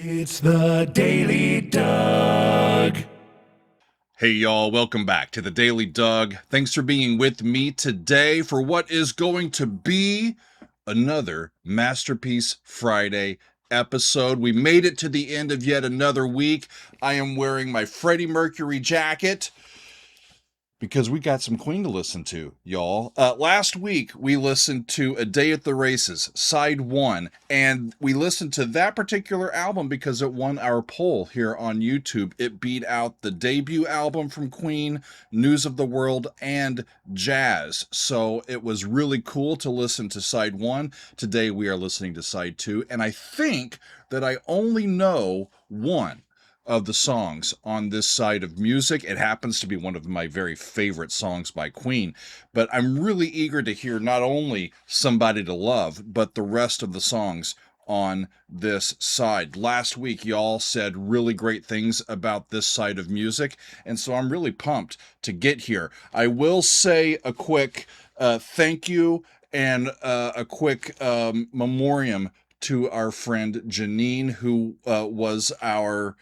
It's the Daily Doug. Hey y'all, welcome back to the Daily Doug. Thanks for being with me today for what is going to be another Masterpiece Friday episode. We made it to the end of yet another week. I am wearing my Freddie Mercury jacket because we got some Queen to listen to, y'all. Last week, we listened to A Day at the Races, Side 1, and we listened to that particular album because it won our poll here on YouTube. It beat out the debut album from Queen, News of the World, and Jazz. So it was really cool to listen to Side 1. Today, we are listening to Side 2, and I think that I only know one of the songs on this side of music. It happens to be one of my very favorite songs by Queen, but I'm really eager to hear not only Somebody to Love, but the rest of the songs on this side. Last week, y'all said really great things about this side of music, and so I'm really pumped to get here. I will say a quick thank you and a quick memoriam to our friend Janine, who was our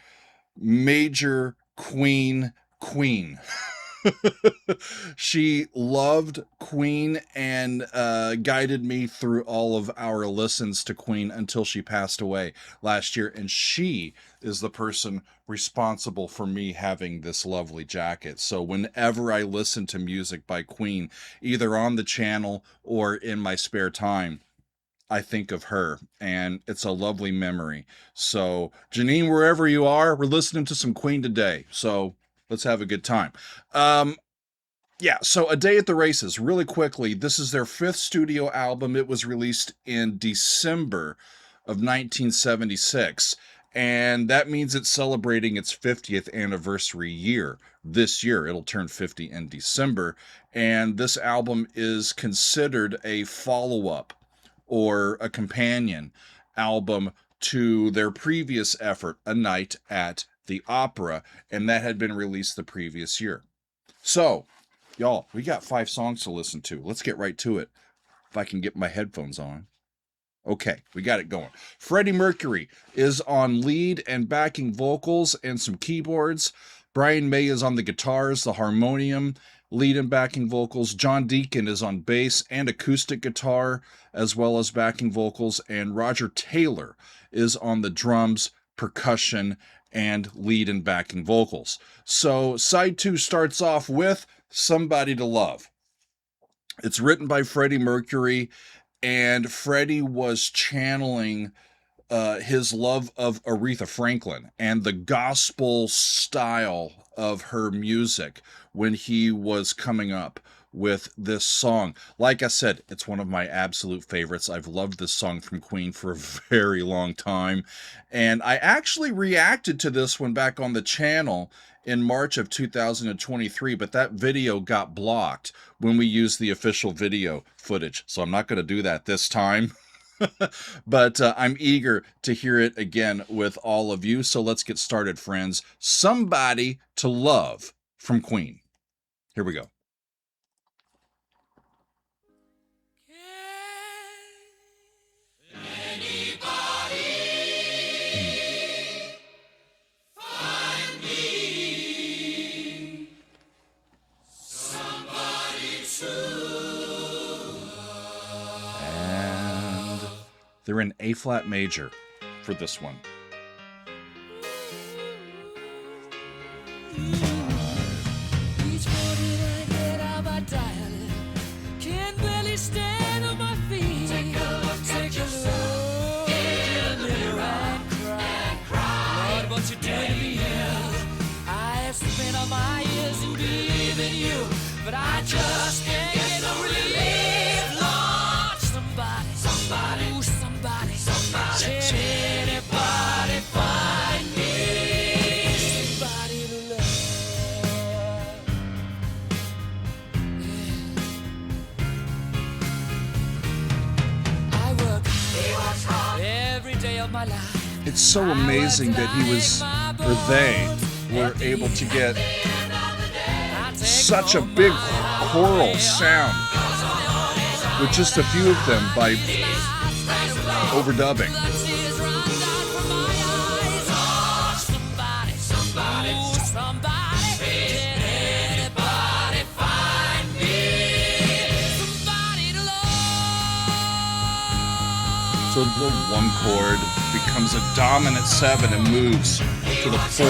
major queen. She loved Queen and guided me through all of our listens to Queen until she passed away last year, and she is the person responsible for me having this lovely jacket. So whenever I listen to music by Queen, either on the channel or in my spare time, I think of her, and it's a lovely memory. So, Janine, wherever you are, we're listening to some Queen today. So, let's have a good time. So A Day at the Races, really quickly, this is their 5th studio album. It was released in December of 1976, and that means it's celebrating its 50th anniversary year. This year, it'll turn 50 in December, and this album is considered a follow-up or a companion album to their previous effort, A Night at the Opera, and that had been released the previous year. So, y'all, we got 5 songs to listen to. Let's get right to it. If I can get my headphones on. Okay, we got it going. Freddie Mercury is on lead and backing vocals and some keyboards. Brian May is on the guitars, the harmonium, lead and backing vocals. John Deacon is on bass and acoustic guitar, as well as backing vocals. And Roger Taylor is on the drums, percussion, and lead and backing vocals. So side 2 starts off with Somebody to Love. It's written by Freddie Mercury, and Freddie was channeling his love of Aretha Franklin and the gospel style of her music when he was coming up with this song. Like I said, it's one of my absolute favorites. I've loved this song from Queen for a very long time, and I actually reacted to this one back on the channel in March of 2023, but that video got blocked when we used the official video footage, so I'm not going to do that this time. But I'm eager to hear it again with all of you. So let's get started, friends. Somebody to Love from Queen. Here we go. They're in A-flat major for this one. Each morning I get out my diary, can barely stand on my feet. Take a look at yourself in the mirror and cry. Lord, what you did to me is I have spent all my years in believing you, but I just can't get no relief. Lord, somebody. Can anybody find me somebody to love? Yeah. I work hard every day of my life. It's so amazing that he was, or they, were able to get such a big choral sound with just a few of them by overdubbing. So the 1 chord becomes a dominant 7 and moves to the 4.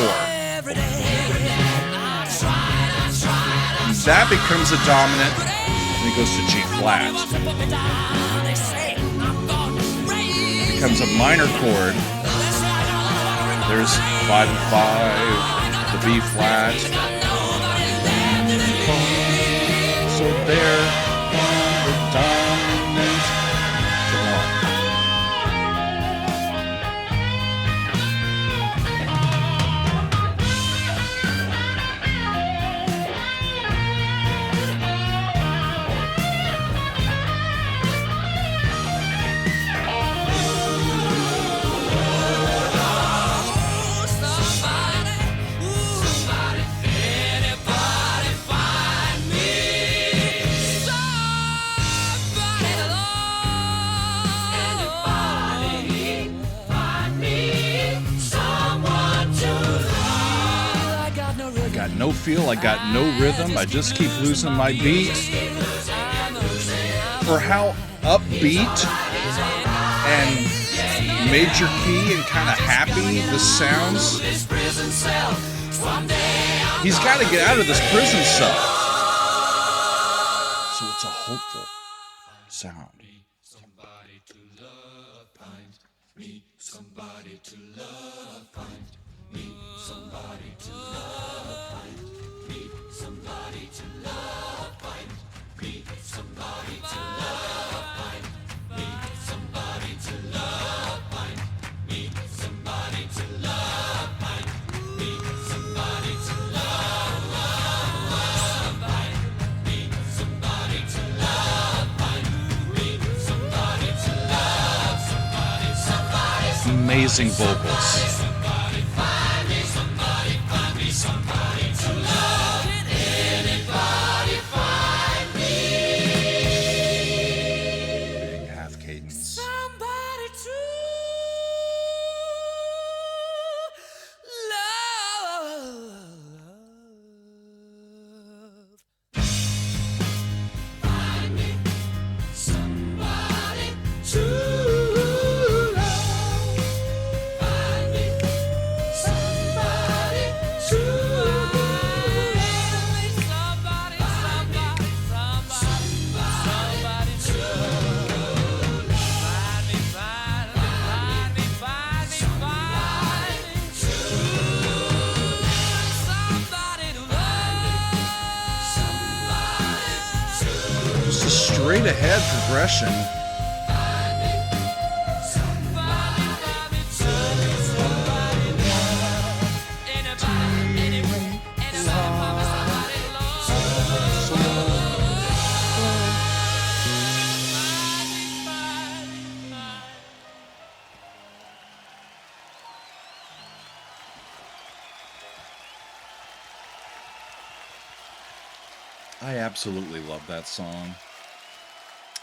That becomes a dominant, and it goes to G flat. It becomes a minor chord. There's 5 and 5, the B flat. So there, the dominant. No feel, I got no rhythm, I just keep losing my beat. For how upbeat and major key and kind of happy this sounds, he's got to get out of this prison cell. So it's a hopeful sound. Somebody to love, find me somebody to love, find me somebody to love, find me somebody to love, find me somebody to love, find me somebody to love, find me somebody to love, find me somebody to love, find me somebody to love, find me somebody to love, somebody. Amazing vocals. Straight ahead progression. I absolutely love that song.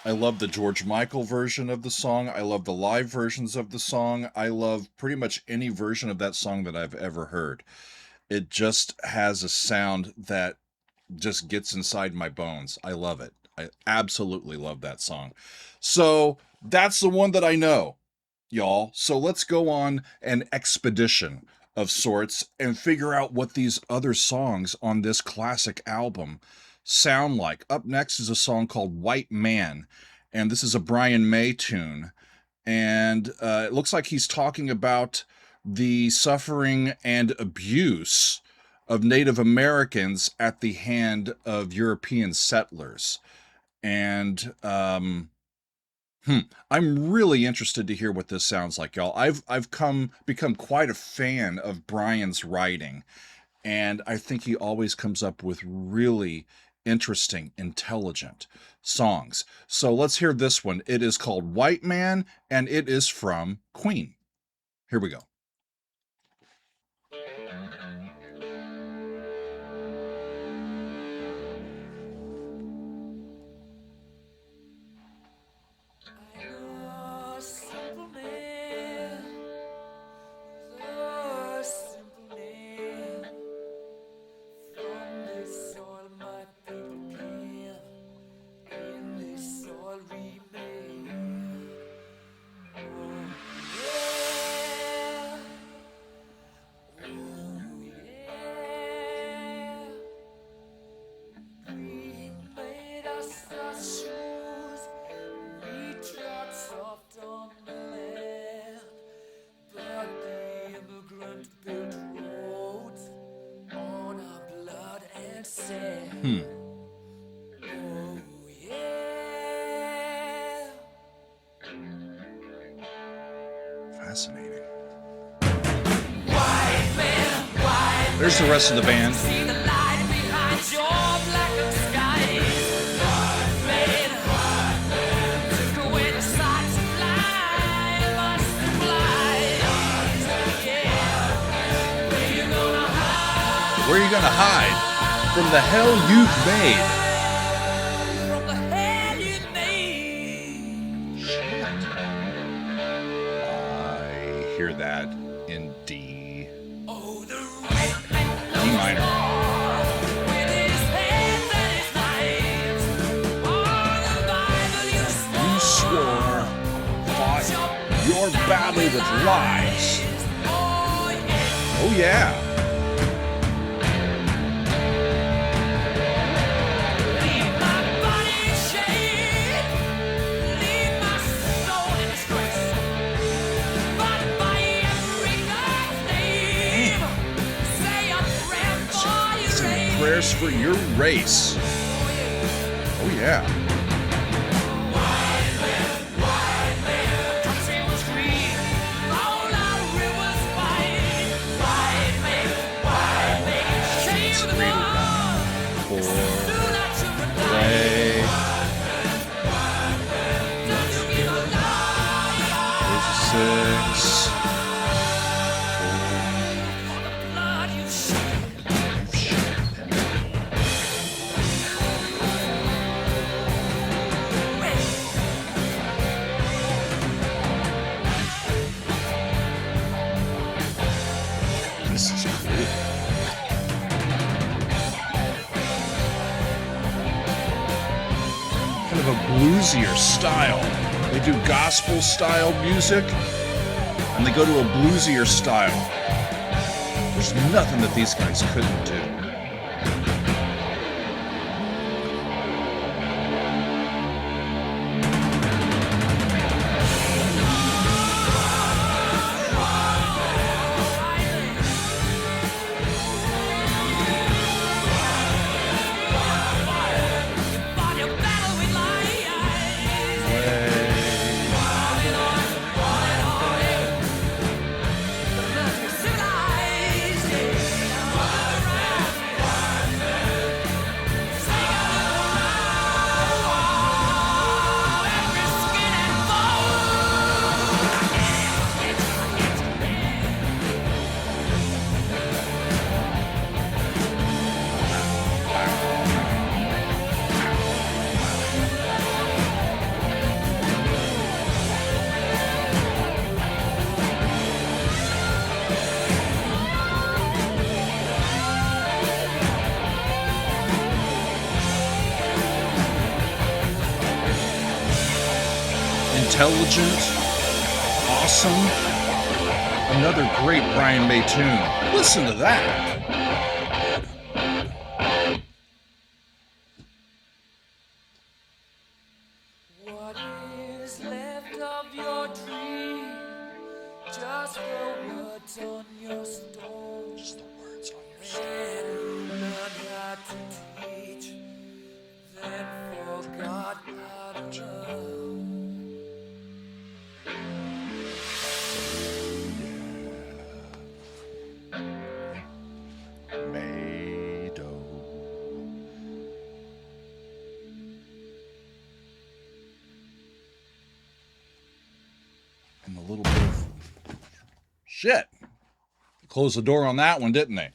I love the George Michael version of the song. I love the live versions of the song. I love pretty much any version of that song that I've ever heard. It just has a sound that just gets inside my bones. I love it. I absolutely love that song. So that's the one that I know, y'all. So let's go on an expedition of sorts and figure out what these other songs on this classic album sound like. Up next is a song called White Man, and this is a Brian May tune, and it looks like he's talking about the suffering and abuse of Native Americans at the hand of European settlers. And I'm really interested to hear what this sounds like, y'all. I've become quite a fan of Brian's writing, and I think he always comes up with really interesting, intelligent songs. So let's hear this one. It is called White Man, and it is from Queen. Here we go. Oh, yeah. Fascinating. White man, white There's the rest of the band. see the light behind your black skies. White man, took away the sight to fly, must fly. Yeah, where you gonna hide Where are you gonna hide from the hell you've made? from the hell you made? I hear that in D. Oh, the red man D minor. with his hands and his knives. Oh, the Bible you You swore, fought your battle with lies. Oh, yeah. Oh yeah. Leave my body in shame. Leave my soul in disgrace. But by every God's name, say a prayer for your Some race. prayers for your race. Oh yeah. Country was free. All our rivers wide. White man, shame the Great world. for Do not to reply. play. Don't you give a lie. There's a 6. For the blood you shed. This is cool. Kind of a bluesier style. They do gospel style music and they go to a bluesier style. There's nothing that these guys couldn't do. Fought your battle with lies. Civilized. Every skin and Intelligent, awesome. Another great Brian May tune. Listen to that. What is left of your dream? Just the words on your stone. Just the words on your song. And learn how to teach, then forgot how to love. Mado. And a little bit of shit. Closed the door on that one, didn't they?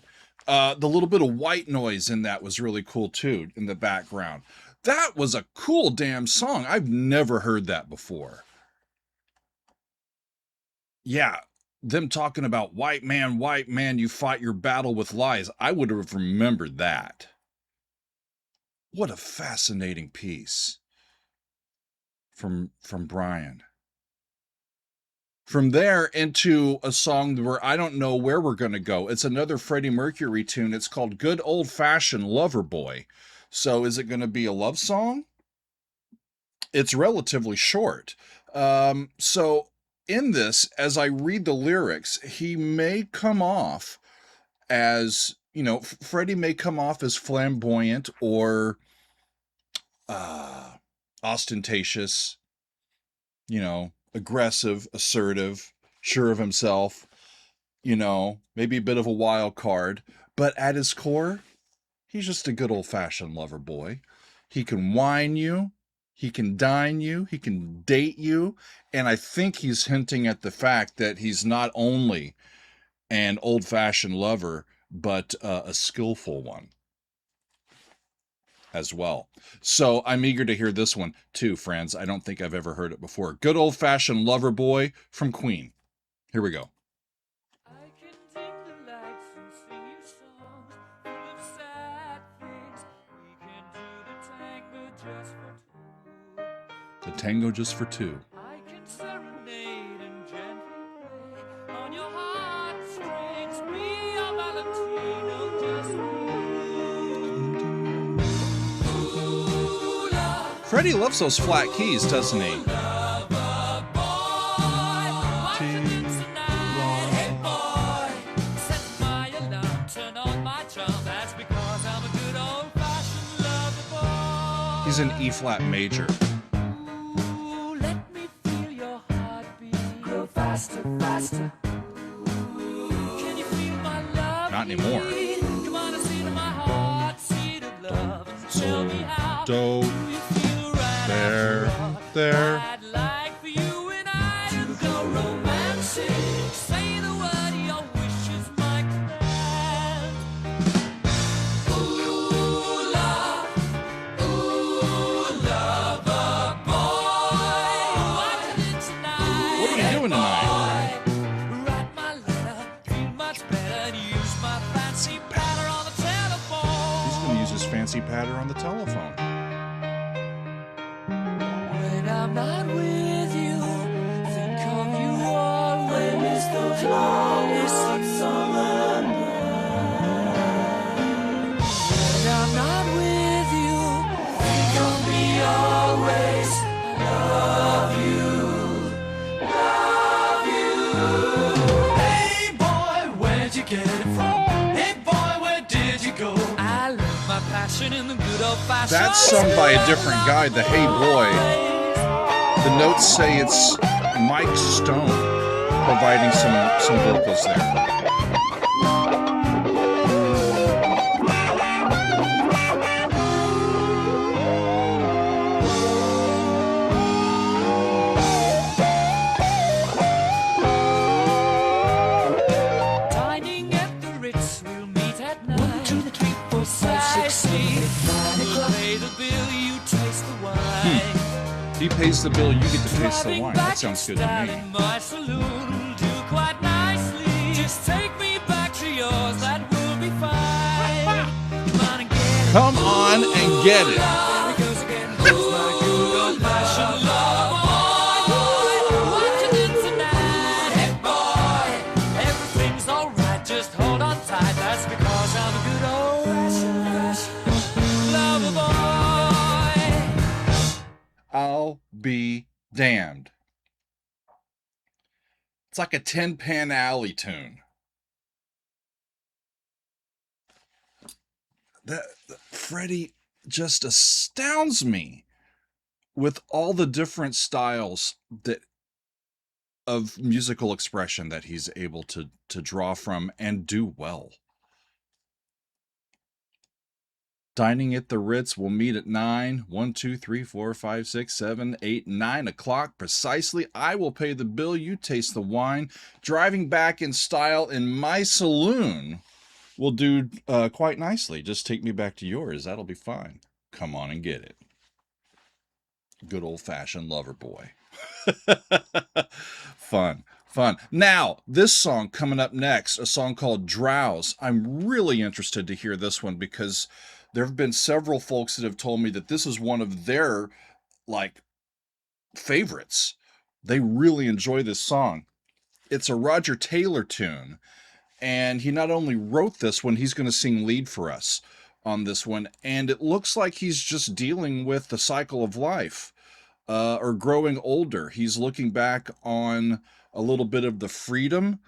The little bit of white noise in that was really cool too in the background. That was a cool damn song. I've never heard that before. Yeah, them talking about white man, you fought your battle with lies. I would have remembered that. What a fascinating piece from Brian. From there into a song where I don't know where we're going to go. It's another Freddie Mercury tune. It's called Good Old Fashioned Lover Boy. So is it going to be a love song? It's relatively short. So in this, as I read the lyrics, he may come off as, you know, Freddie may come off as flamboyant or ostentatious, you know, aggressive, assertive, sure of himself, you know, maybe a bit of a wild card, but at his core, he's just a good old-fashioned lover boy. He can wine you, he can dine you, he can date you, and I think he's hinting at the fact that he's not only an old-fashioned lover, but a skillful one as well. So I'm eager to hear this one too, friends. I don't think I've ever heard it before. Good old-fashioned lover boy from Queen. Here we go. I can take the lights and sing you songs full of sad things. We can do the tango just for two. The tango just for two. I can serenade and gently play on your heartstrings. Be your Valentino, just ooh, love, Freddie loves those flat keys, doesn't he? lover boy. Watch it tonight, hey boy. Set my alarm, turn on my charm. That's because I'm a good old-fashioned lover boy. He's an E-flat major. Ooh, let me feel your heartbeat. Grow faster, faster. Can you feel my love? Not anymore. Come on and see to my heart, seat of love. And tell me how Do, you feel right there, after all. there. I'd like for you and I to go romantic. Say the word, your wishes my command. Ooh, love. Ooh, lover boy. Watching it tonight. What are you doing tonight? Write my letter, feel much better, and use my fancy patter on the telephone. He's going to use his fancy patter on the telephone. When I'm not with you, think of you always. Those long summer nights. When I'm not with you, think of me always. Love you, love you. Hey boy, where'd you get it from? Hey boy, where did you go? I left my passion in the good old fashioned. That's sung by a different guy, the Hey Boy. The notes say it's Mike Stone providing some vocals there. Dining at the Ritz, we'll meet at 9. 1, 2, 3, 4, 5, 6, 7, 8, 9 o'clock. Pay the bill, you taste the wine. He pays the bill, you get to taste the wine. That sounds good to me. My saloon will do quite nicely. Just take me back to yours, that will be fine. Come on and get it. Come on and get it. There he goes again. Who's my good old-fashioned lover boy? Watching it tonight, hey boy. Everything's alright, just hold on tight. That's because I'm a good old-fashioned lover boy. I'll be damned. It's like a Tin Pan Alley tune. Freddie just astounds me with all the different styles of musical expression that he's able to draw from and do well. Dining at the Ritz, we'll meet at 9. 1, 2, 3, 4, 5, 6, 7, 8, 9 o'clock precisely. I will pay the bill. You taste the wine. Driving back in style in my saloon will do quite nicely. Just take me back to yours. That'll be fine. Come on and get it. Good old-fashioned lover boy. Fun. Now, this song coming up next, a song called Drowse. I'm really interested to hear this one because there have been several folks that have told me that this is one of their, favorites. They really enjoy this song. It's a Roger Taylor tune, and he not only wrote this one, he's going to sing lead for us on this one, and it looks like he's just dealing with the cycle of life, or growing older. He's looking back on a little bit of the freedom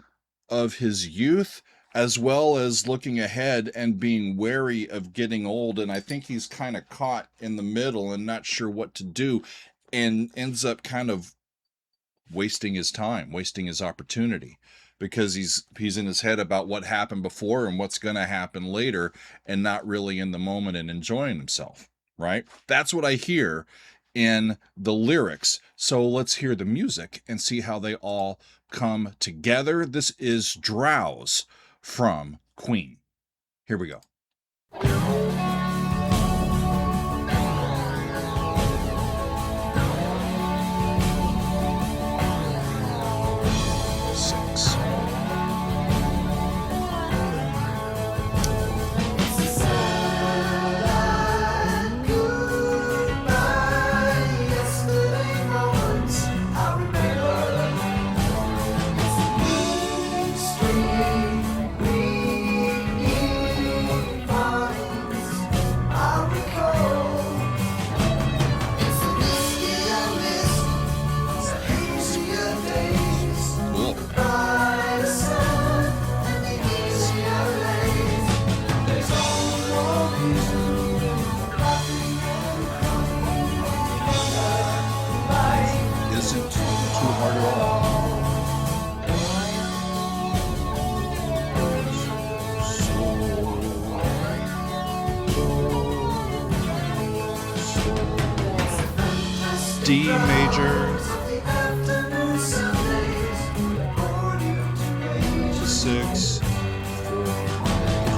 of his youth as well as looking ahead and being wary of getting old. And I think he's kind of caught in the middle and not sure what to do, and ends up kind of wasting his time, wasting his opportunity, because he's in his head about what happened before and what's going to happen later, and not really in the moment and enjoying himself, right? That's what I hear in the lyrics. So let's hear the music and see how they all come together. This is Drowse from Queen. Here we go. Six. Isn't too hard at all. D major, 6, 4,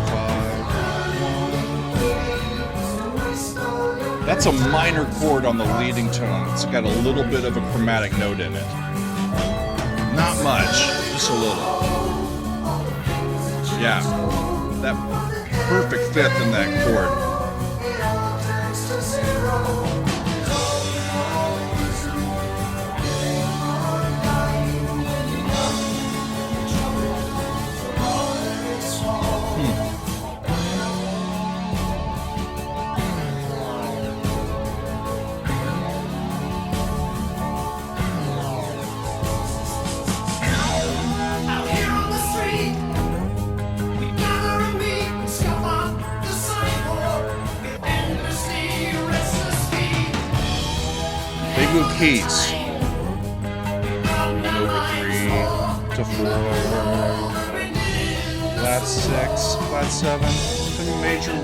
5, 1. That's a minor chord on the leading tone. It's got a little bit of a chromatic note in it. Not much, just a little. Yeah, that perfect fifth in that chord. They move keys. 1 over 3 to 4. Flat 6, flat 7, to major 1.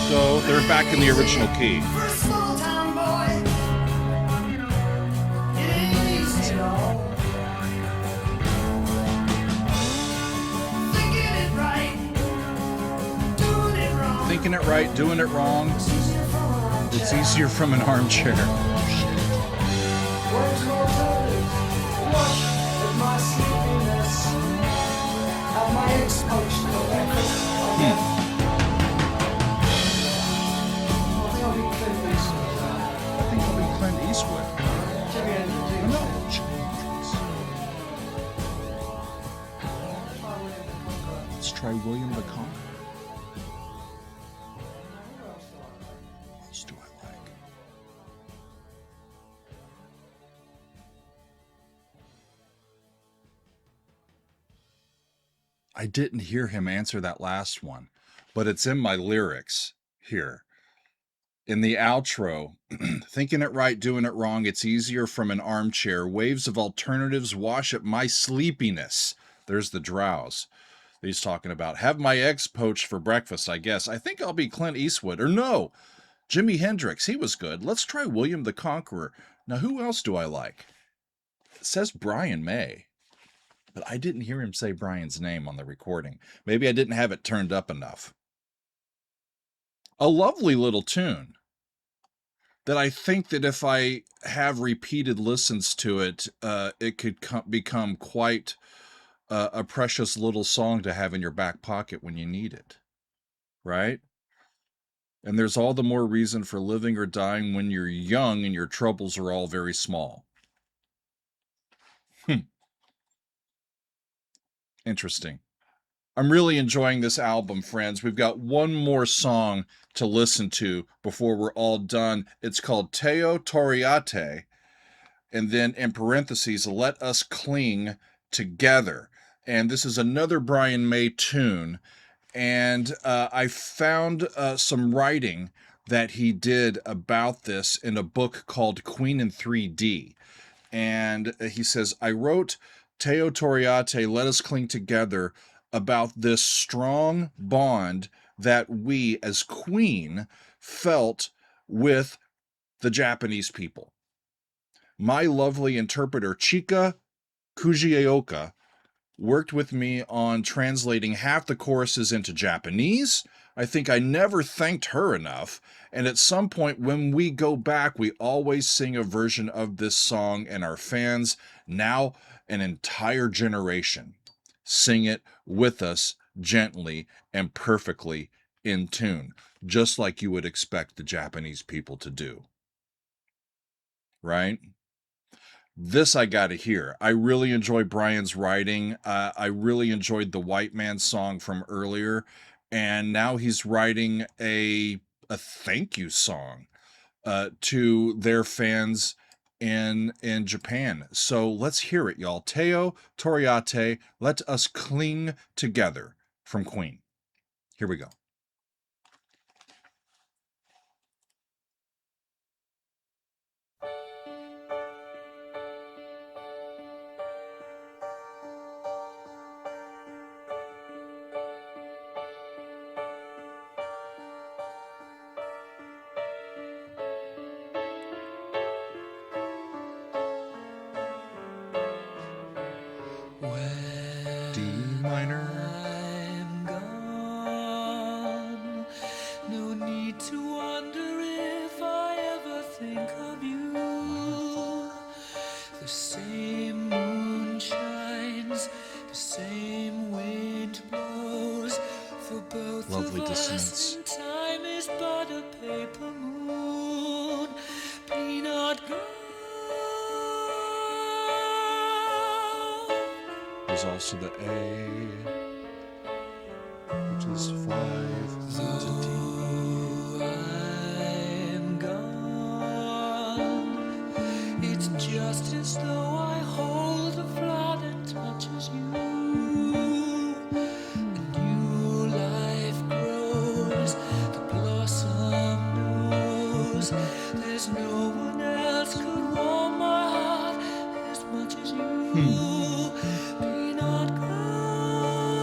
So they're back in the original key. Thinking it right, doing it wrong. It's easier from an armchair. I think I'll be Clint Eastwood. No, Jimi Hendrix. Let's try William the Conqueror. What else do I like? I didn't hear him answer that last one, but it's in my lyrics here. In the outro, thinking it right, doing it wrong, it's easier from an armchair. Waves of alternatives wash at my sleepiness. There's the Drowse. He's talking about, have my eggs poached for breakfast, I guess. I think I'll be Clint Eastwood. Or no, Jimi Hendrix. He was good. Let's try William the Conqueror. Now, who else do I like? It says Brian May, but I didn't hear him say Brian's name on the recording. Maybe I didn't have it turned up enough. A lovely little tune that I think that if I have repeated listens to it, it could become quite a precious little song to have in your back pocket when you need it, right? And there's all the more reason for living or dying when you're young and your troubles are all very small. Interesting. I'm really enjoying this album, friends. We've got one more song to listen to before we're all done. It's called Teo Torriatte, and then in parentheses, Let Us Cling Together. And this is another Brian May tune. And I found some writing that he did about this in a book called Queen in 3D. And he says, I wrote Teo Torriatte, Let Us Cling Together, about this strong bond that we as Queen felt with the Japanese people. My lovely interpreter, Chika Kujioka, worked with me on translating half the choruses into Japanese. I think I never thanked her enough. And at some point when we go back, we always sing a version of this song, and our fans, now an entire generation, sing it with us gently and perfectly in tune, just like you would expect the Japanese people to do. Right? This I got to hear. I really enjoy Brian's writing. I really enjoyed the White Man song from earlier, and now he's writing a thank you song to their fans in Japan. So let's hear it, y'all. Teo Torriatte, Let Us Cling Together from Queen. Here we go. D minor. I'm gone. No need to wonder if I ever think of you. The same moon shines, the same wind blows for both Lovely of dissonance. us. And time is but a paper moon, peanut gold. There's also the A, which is 5 to D. I'm gone. It's just as though I hold the flood and touches you. A new life grows, the blossom knows. There's no one else could warm my heart as much as you. Peanut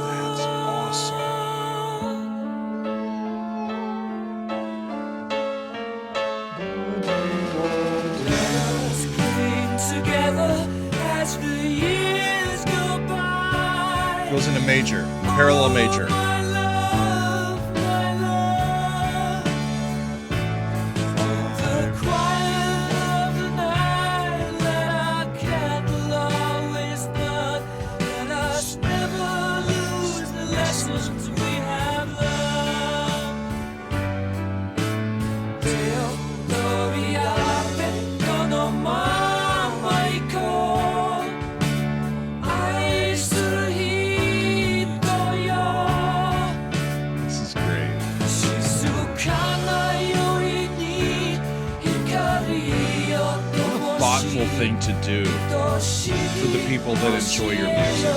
That's awesome. Let's cling together as the years go by. Goes into major, parallel major. My love, my love. The quiet of the night, let our candle always burn. Let us never lose the lessons we have learned. Teo Torriatte, kono mama ikou. Aisuru hito yo. This is great. Shizukana yori ni hikari yo tomoshi. Thoughtful thing to do for the people that enjoy your music.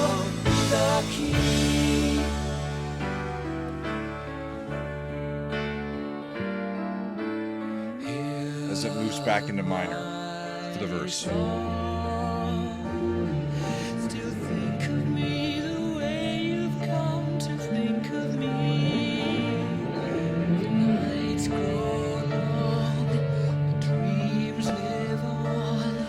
As it moves back into minor for the verse. Still think of me the way you've come to think of me. The nights grow long, the dreams live on.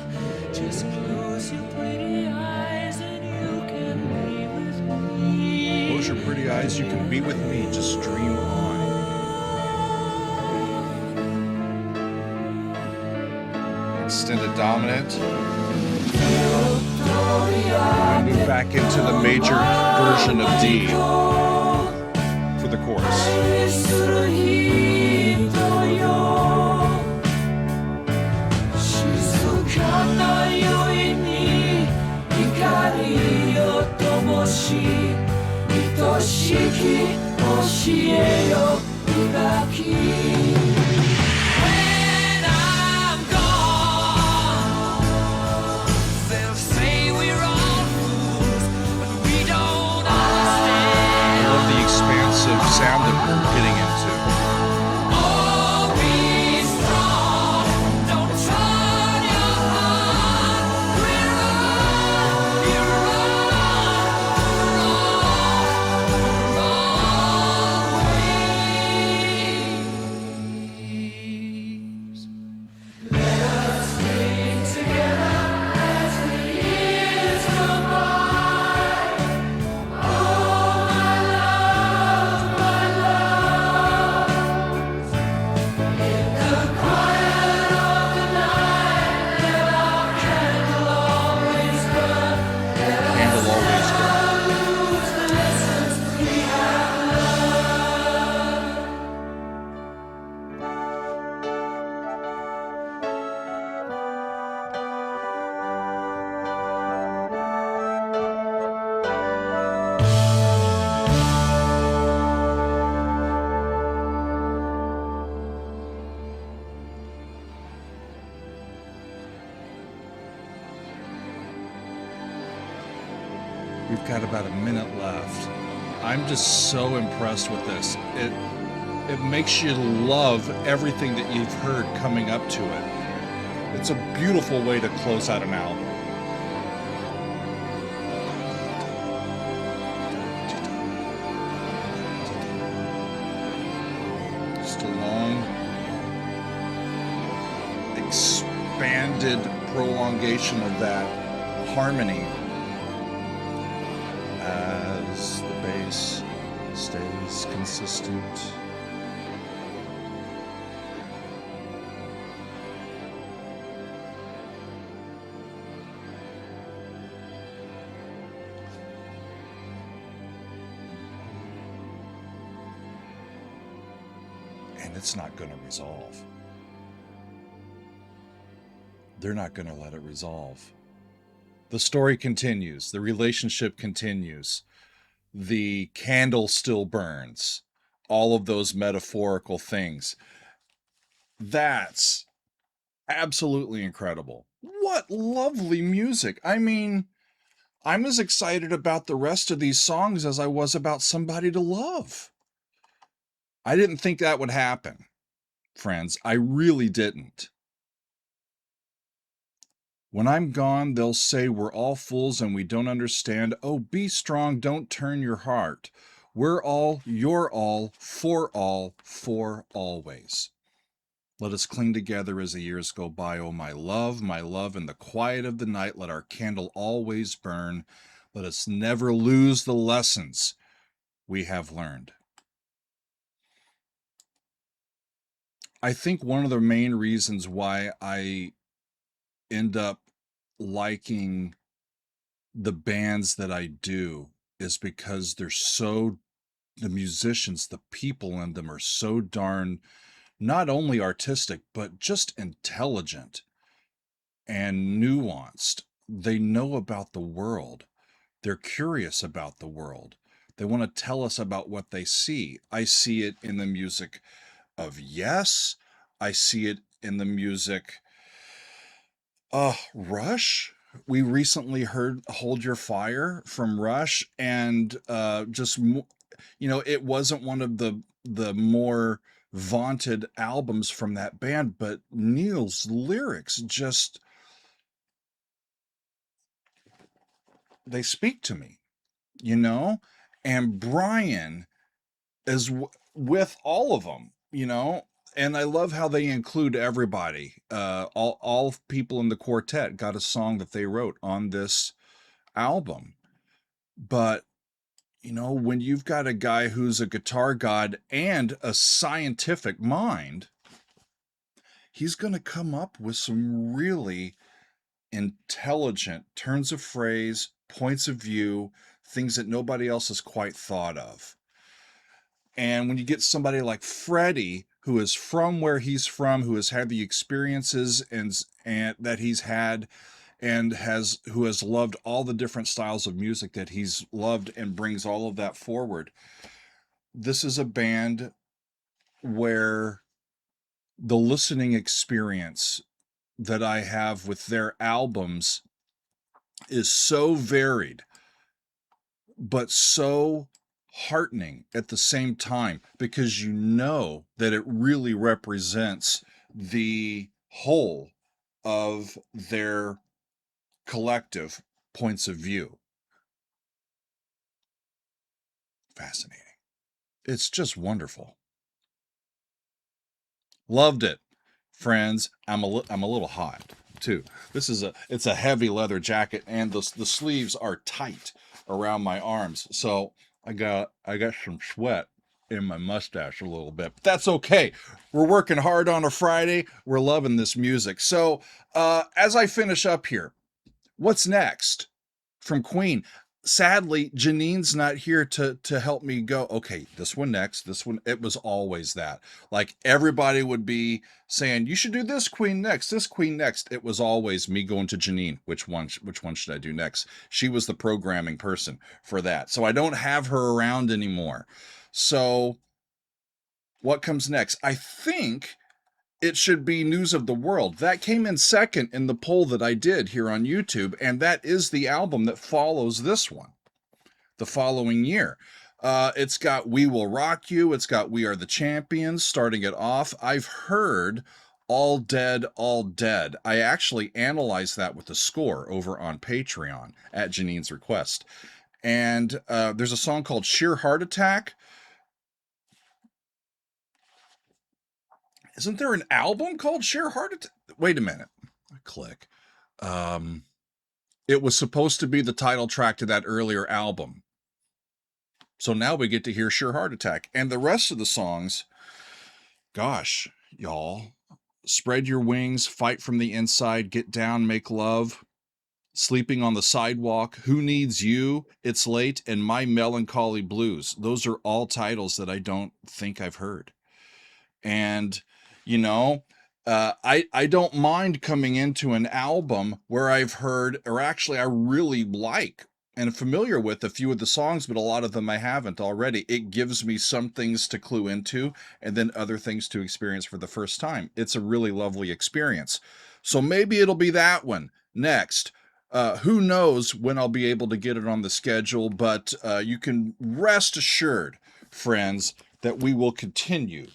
Just close your pretty eyes and you can be with me. Close your pretty eyes, you can be with me, just dream on. Extended dominant. Teo move back into the major version of D for the chorus. When I'm gone, they'll say we're all fools, but we don't I love the expansive sound that we're getting into. Oh, be strong, don't turn your heart. Let us stay together as the years go by. Oh, my love, in the quiet of the night, let our candle always burn. Candle always burn. Lose the lessons we have learned. We've got about a minute left. I'm just so impressed with this. It makes you love everything that you've heard coming up to it. It's a beautiful way to close out an album. Just a long, expanded prolongation of that harmony as the bass stays consistent. And it's not going to resolve. They're not going to let it resolve. The story continues. The relationship continues. The candle still burns. All of those metaphorical things. That's absolutely incredible. What lovely music. I mean, I'm as excited about the rest of these songs as I was about Somebody to Love. I didn't think that would happen, friends. I really didn't. When I'm gone, they'll say we're all fools and we don't understand. Oh, be strong, don't turn your heart. We're all, you're all, for always. Let us cling together as the years go by. Oh, my love, in the quiet of the night, let our candle always burn. Let us never lose the lessons we have learned. I think one of the main reasons why I end up liking the bands that I do is because the musicians, the people in them are so darn not only artistic, but just intelligent and nuanced. They know about the world. They're curious about the world. They want to tell us about what they see. I see it in the music of Yes. I see it in the music Rush. We recently heard Hold Your Fire from Rush, and it wasn't one of the more vaunted albums from that band, but Neil's lyrics just, they speak to me, and Brian is with all of them, and I love how they include everybody. All people in the quartet got a song that they wrote on this album. But, when you've got a guy who's a guitar god and a scientific mind, he's going to come up with some really intelligent turns of phrase, points of view, things that nobody else has quite thought of. And when you get somebody like Freddie, who is from where he's from, who has had the experiences and that he's had, and who has loved all the different styles of music that he's loved and brings all of that forward. This is a band where the listening experience that I have with their albums is so varied, but so heartening at the same time, because you know that it really represents the whole of their collective points of view. Fascinating. It's just wonderful. Loved it, friends. I'm a little hot too. It's a heavy leather jacket, and the sleeves are tight around my arms, so I got some sweat in my mustache a little bit. But that's okay. We're working hard on a Friday. We're loving this music. So as I finish up here, what's next from Queen? Sadly, Janine's not here to help me go, okay, this one next, this one. It was always that. Like, everybody would be saying, you should do this Queen next, this Queen next. It was always me going to Janine, which one should I do next? She was the programming person for that. So I don't have her around anymore. So what comes next? I think it should be News of the World. That came in second in the poll that I did here on YouTube, and that is the album that follows this one the following year. It's got We Will Rock You. It's got We Are the Champions starting it off. I've heard All Dead, All Dead. I actually analyzed that with the score over on Patreon at Janine's request. And there's a song called Sheer Heart Attack. Isn't there an album called Sheer Heart Attack? Wait a minute. Click. It was supposed to be the title track to that earlier album. So now we get to hear Sheer Heart Attack. And the rest of the songs, gosh, y'all. Spread Your Wings, Fight from the Inside, Get Down, Make Love, Sleeping on the Sidewalk, Who Needs You, It's Late, and My Melancholy Blues. Those are all titles that I don't think I've heard. And, you know, I don't mind coming into an album where I've heard, or actually I really like and familiar with a few of the songs, but a lot of them I haven't already. It gives me some things to clue into and then other things to experience for the first time. It's a really lovely experience. So maybe it'll be that one next. Who knows when I'll be able to get it on the schedule, but you can rest assured, friends, that we will continue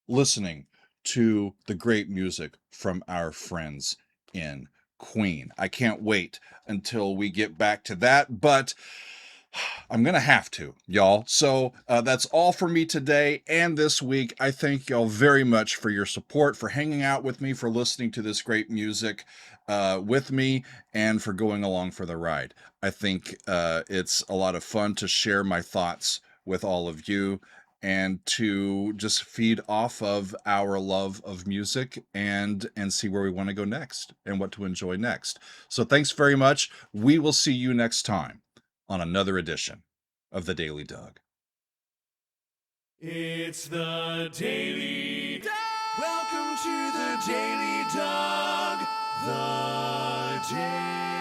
listening to the great music from our friends in Queen. I can't wait until we get back to that, but I'm going to have to, y'all. So that's all for me today and this week. I thank y'all very much for your support, for hanging out with me, for listening to this great music with me, and for going along for the ride. I think it's a lot of fun to share my thoughts with all of you, and to just feed off of our love of music and see where we want to go next and what to enjoy next. So thanks very much. We will see you next time on another edition of The Daily Doug. It's the Daily Doug. Welcome to the Daily Doug. The Daily